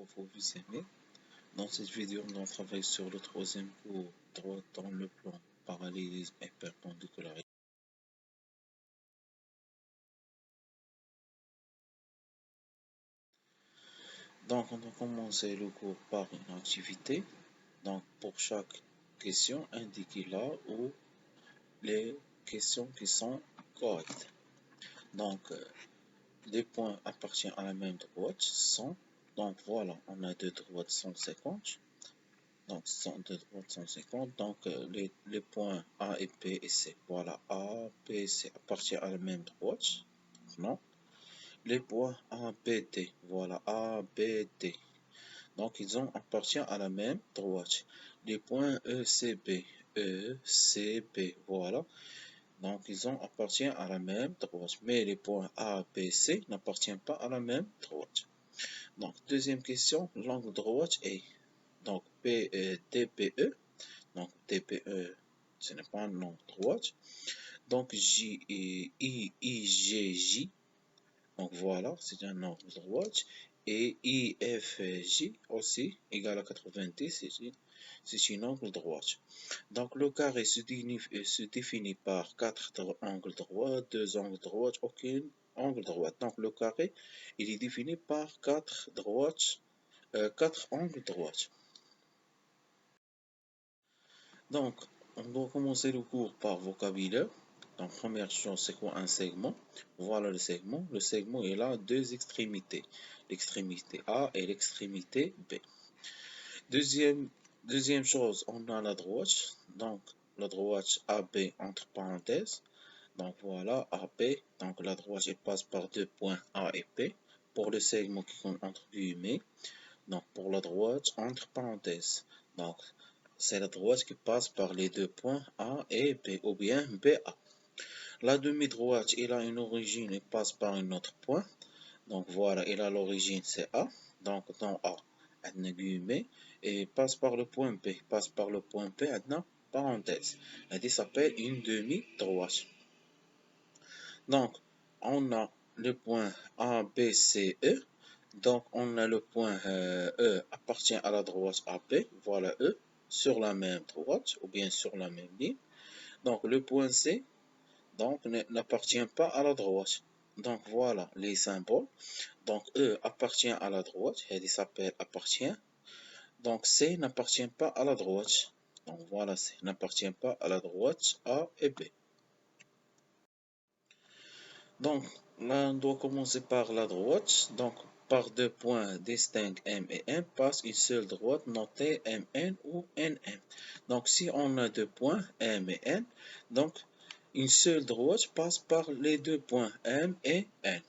pour vous aimer. Dans cette vidéo, on travaille sur le troisième cours, droit dans le plan, parallélisme et perpendicularité. Donc, on va commencer le cours par une activité. Donc, pour chaque question, indiquez là où les questions qui sont correctes. Donc, les points appartiennent à la même droite sont, donc voilà, on a deux droites 150. Donc, deux droites 150. Donc, les points A et B et C. Voilà, A, B et C appartiennent à la même droite. Non. Les points A, B, D. Voilà, A, B, D. Donc, ils appartiennent à la même droite. Les points E, C, B. E, C, B. Voilà. Donc, ils appartiennent à la même droite. Mais les points A, B, C n'appartiennent pas à la même droite. Donc, deuxième question, l'angle droite est. Donc, DPE. Donc, DPE, ce n'est pas un angle droite. Donc, IGJ. Donc, voilà, c'est un angle droite. Et IFJ aussi, égal à 90, c'est une angle droite. Donc, le carré se définit par 4 angles droits, 2 angles droits, aucun angle droit. Donc, le carré, il est défini par 4 angles droits. Donc, on doit commencer le cours par vocabulaire. Donc, première chose, c'est quoi un segment? Voilà le segment. Le segment, il a deux extrémités. L'extrémité A et l'extrémité B. Deuxième chose, on a la droite. Donc, la droite AB entre parenthèses. Donc, voilà, AB. Donc, la droite, elle passe par deux points A et B. Pour le segment qui compte entre guillemets. Donc, pour la droite, entre parenthèses. Donc, c'est la droite qui passe par les deux points A et B, ou bien BA. La demi-droite, il a une origine et passe par un autre point. Donc voilà, il a l'origine, c'est A. Donc dans A, un guillemets, et passe par le point B. Passe par le point B, maintenant, parenthèse. Elle s'appelle une demi-droite. Donc, on a le point A, B, C, E. Donc, on a le point E appartient à la droite AB. Voilà E sur la même droite ou bien sur la même ligne. Donc, le point C donc n'appartient pas à la droite. Donc, voilà les symboles. Donc, E appartient à la droite. Elle s'appelle appartient. Donc, C n'appartient pas à la droite. Donc, voilà, C n'appartient pas à la droite A et B. Donc, là, on doit commencer par la droite. Donc, par deux points distincts M et M passe une seule droite notée MN ou NM. Donc, si on a deux points M et N, donc une seule droite passe par les deux points M et N.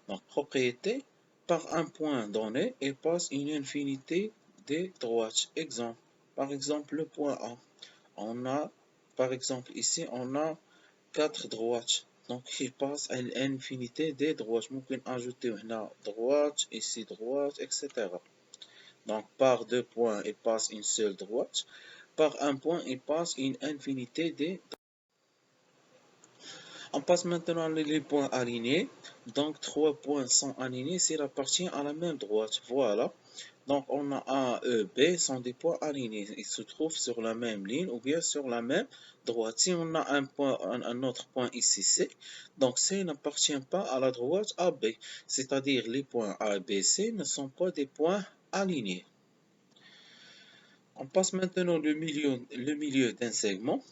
Donc, propriété, par un point donné, il passe une infinité de droites. Exemple, par exemple, le point A. On a, par exemple, ici, on a 4 droites. Donc, il passe à l'infinité des droites. On peut ajouter une droite, ici droite, etc. Donc, par deux points, il passe une seule droite. Par un point, il passe une infinité des droites. On passe maintenant les points alignés. Donc, 3 points sont alignés s'ils appartiennent à la même droite. Voilà. Donc, on a A, E, B sont des points alignés. Ils se trouvent sur la même ligne ou bien sur la même droite. Si on a un autre point ici, C, donc C n'appartient pas à la droite AB. C'est-à-dire les points A, B, C ne sont pas des points alignés. On passe maintenant le milieu d'un segment.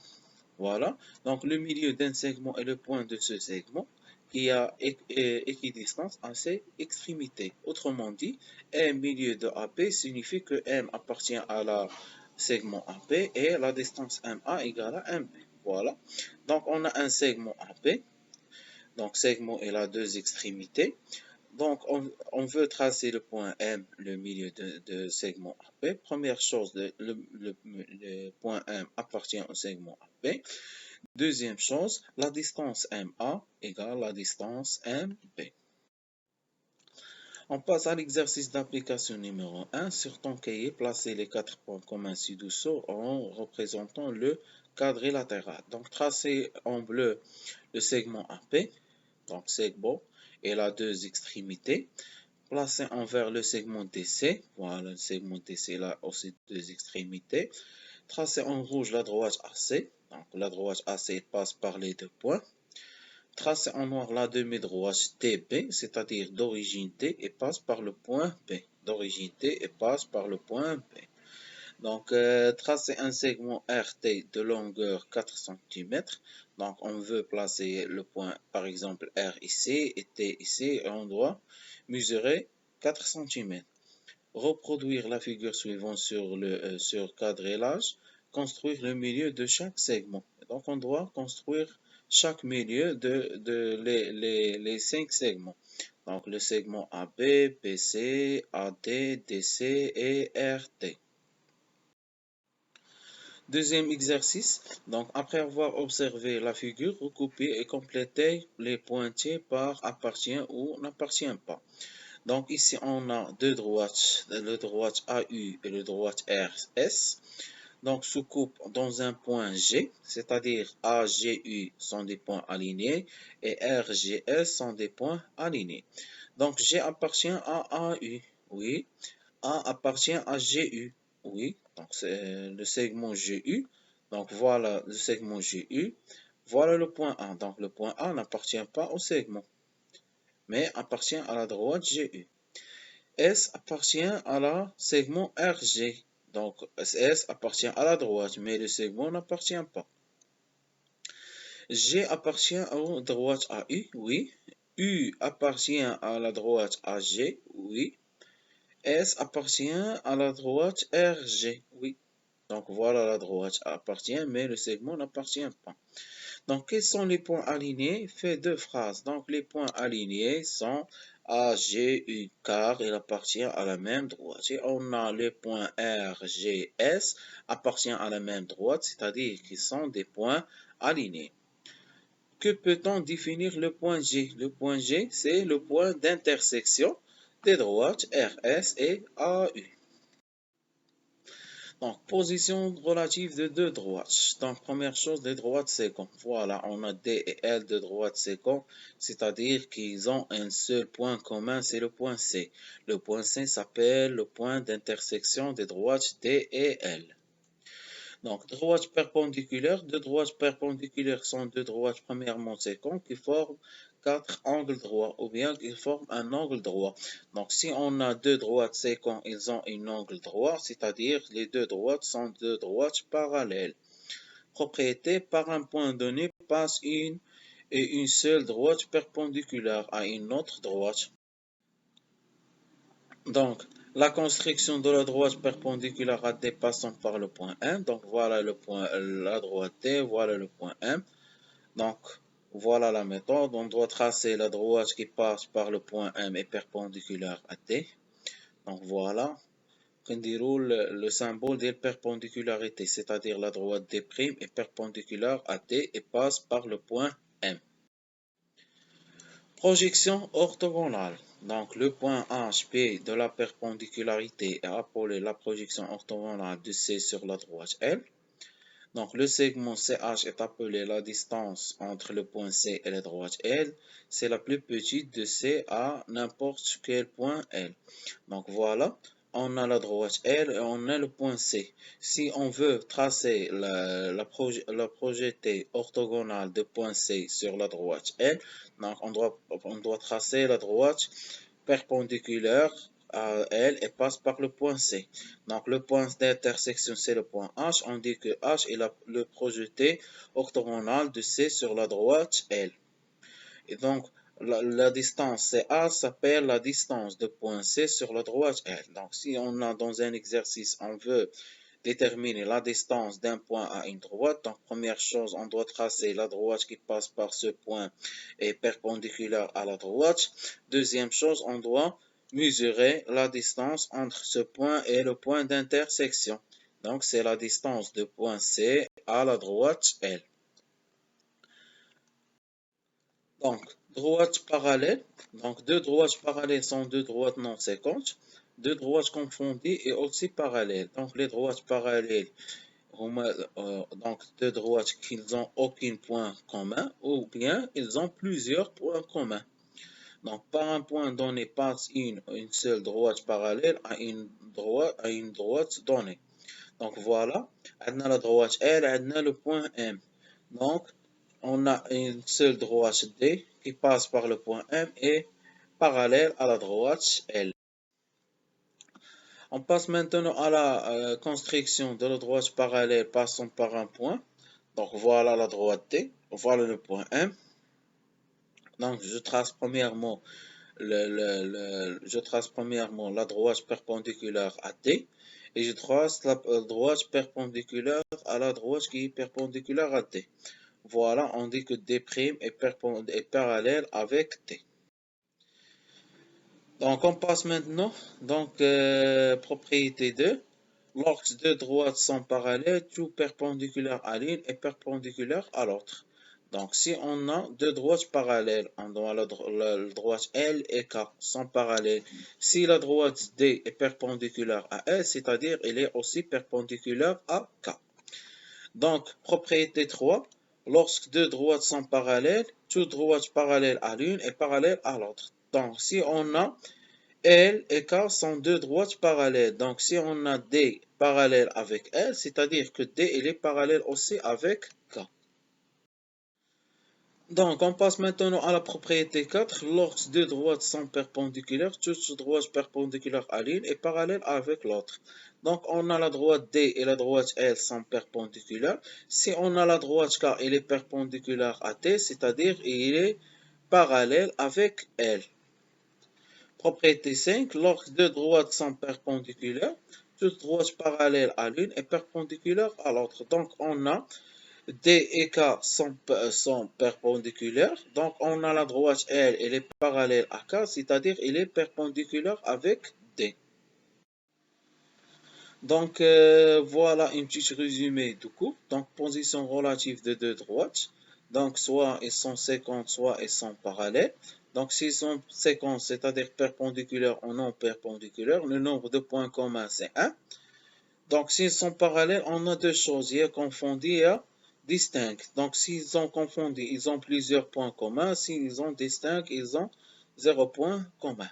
Voilà. Donc, le milieu d'un segment est le point de ce segment qui a équidistance à ses extrémités. Autrement dit, M milieu de AB signifie que M appartient à la segment AB et la distance MA égale à MB. Voilà. Donc, on a un segment AB. Donc, segment est à deux extrémités. Donc, on veut tracer le point M, le milieu de segment AB. Première chose, le point M appartient au segment AB. Deuxième chose, la distance MA égale la distance MB. On passe à l'exercice d'application numéro 1. Sur ton cahier, placez les 4 points communs ci-dessous en représentant le quadrilatéral. Donc, tracez en bleu le segment AP. Donc, segment et la deux extrémités. placé envers le segment DC. Voilà, le segment DC là aussi deux extrémités. Tracé en rouge la droite AC. Donc la droite AC passe par les deux points. Tracé en noir la demi-droite DB, c'est-à-dire d'origine D, et passe par le point B. D'origine D et passe par le point B. Donc, tracer un segment RT de longueur 4 cm. Donc, on veut placer le point, par exemple, R ici et T ici, et on doit mesurer 4 cm. Reproduire la figure suivante sur quadrillage. Construire le milieu de chaque segment. Donc, on doit construire chaque milieu de les 5 segments. Donc, le segment AB, BC, AD, DC et RT. Deuxième exercice, donc après avoir observé la figure, recoupez et complétez les pointillés par appartient ou n'appartient pas. Donc ici on a deux droites, le droite AU et le droite RS. Donc se coupe dans un point G, c'est-à-dire AGU sont des points alignés et RGS sont des points alignés. Donc G appartient à AU, oui. A appartient à GU. Oui, donc c'est le segment GU. Donc voilà le segment GU. Voilà le point A. Donc le point A n'appartient pas au segment, mais appartient à la droite GU. S appartient à la segment RG. Donc S appartient à la droite, mais le segment n'appartient pas. G appartient à la droite AU, oui. U appartient à la droite AG, oui. S appartient à la droite RG, oui. Donc voilà, la droite appartient, mais le segment n'appartient pas. Donc quels sont les points alignés? Fait deux phrases. Donc les points alignés sont A, G, U, car il appartient à la même droite. Et on a les points R, G, S appartient à la même droite, c'est-à-dire qu'ils sont des points alignés. Que peut-on définir le point G? Le point G, c'est le point d'intersection des droites RS et AU. Donc, position relative de deux droites. Donc, première chose, les droites séquentes. Voilà, on a D et L de droites séquentes, c'est-à-dire qu'ils ont un seul point commun, c'est le point C. Le point C s'appelle le point d'intersection des droites D et L. Donc, droites perpendiculaires. Deux droites perpendiculaires sont deux droites premièrement séquentes qui forment quatre angles droits ou bien qui forment un angle droit. Donc, si on a deux droites séquentes, ils ont un angle droit, c'est-à-dire les deux droites sont deux droites parallèles. Propriété, par un point donné passe une et une seule droite perpendiculaire à une autre droite. Donc, la construction de la droite perpendiculaire à D passant par le point M. Donc, voilà le point, la droite D, voilà le point M. Donc, voilà la méthode. On doit tracer la droite qui passe par le point M et perpendiculaire à D. Donc, voilà. On déroule le symbole de perpendicularité, c'est-à-dire la droite D' est perpendiculaire à D et passe par le point M. Projection orthogonale. Donc, le point HP de la perpendicularité est appelé la projection orthogonale de C sur la droite L. Donc, le segment CH est appelé la distance entre le point C et la droite L. C'est la plus petite de C à n'importe quel point L. Donc, voilà. On a la droite L et on a le point C. Si on veut tracer la projetée orthogonale de point C sur la droite L, donc on doit tracer la droite perpendiculaire à L et passe par le point C. Donc le point d'intersection c'est le point H. On dit que H est le projeté orthogonal de C sur la droite L. Et donc la distance CA s'appelle la distance de point C sur la droite L. Donc si on a dans un exercice, on veut déterminer la distance d'un point à une droite. Donc première chose, on doit tracer la droite qui passe par ce point et perpendiculaire à la droite. Deuxième chose, on doit mesurer la distance entre ce point et le point d'intersection. Donc c'est la distance de point C à la droite L. Donc, droite parallèle. Donc, deux droites parallèles sont deux droites non séquentes. Deux droites confondues et aussi parallèles. Donc, les droites parallèles, donc deux droites qui n'ont aucun point commun ou bien ils ont plusieurs points communs. Donc, par un point donné passe une seule droite parallèle à une droite donnée. Donc, voilà. On a la droite L, on a le point M. Donc, on a une seule droite D qui passe par le point M et parallèle à la droite L. On passe maintenant à la construction de la droite parallèle passant par un point. Donc, voilà la droite D, voilà le point M. Donc, je trace premièrement la droite perpendiculaire à D et je trace la droite perpendiculaire à la droite qui est perpendiculaire à D. Voilà, on dit que D' est parallèle avec D. Donc, on passe maintenant, propriété 2. Lorsque deux droites sont parallèles, tout perpendiculaire à l'une est perpendiculaire à l'autre. Donc, si on a deux droites parallèles, la droite L et K sont parallèles. Si la droite D est perpendiculaire à L, c'est-à-dire elle est aussi perpendiculaire à K. Donc, propriété 3, lorsque deux droites sont parallèles, toute droite parallèle à l'une est parallèle à l'autre. Donc, si on a L et K sont deux droites parallèles. Donc, si on a D parallèle avec L, c'est-à-dire que D il est parallèle aussi avec K. Donc, on passe maintenant à la propriété 4. Lorsque deux droites sont perpendiculaires, toute droite perpendiculaire à l'une est parallèle avec l'autre. Donc, on a la droite D et la droite L sont perpendiculaires. Si on a la droite K, elle est perpendiculaire à T, c'est-à-dire il est parallèle avec L. Propriété 5, lorsque deux droites sont perpendiculaires, toute droite parallèle à l'une est perpendiculaire à l'autre. Donc, on a D et K sont perpendiculaires. Donc, on a la droite L, elle est parallèle à K, c'est-à-dire elle est perpendiculaire avec D. Donc, voilà une petite résumé du cours. Donc, position relative de deux droites. Donc, soit elles sont séquentes, soit elles sont parallèles. Donc, s'ils sont séquentes, c'est-à-dire perpendiculaires ou non perpendiculaires, le nombre de points communs, c'est 1. Donc, s'ils sont parallèles, on a deux choses. Il y a confondu et il y a distinct. Donc, s'ils ont confondu, ils ont plusieurs points communs. S'ils ont distinct, ils ont 0 point commun.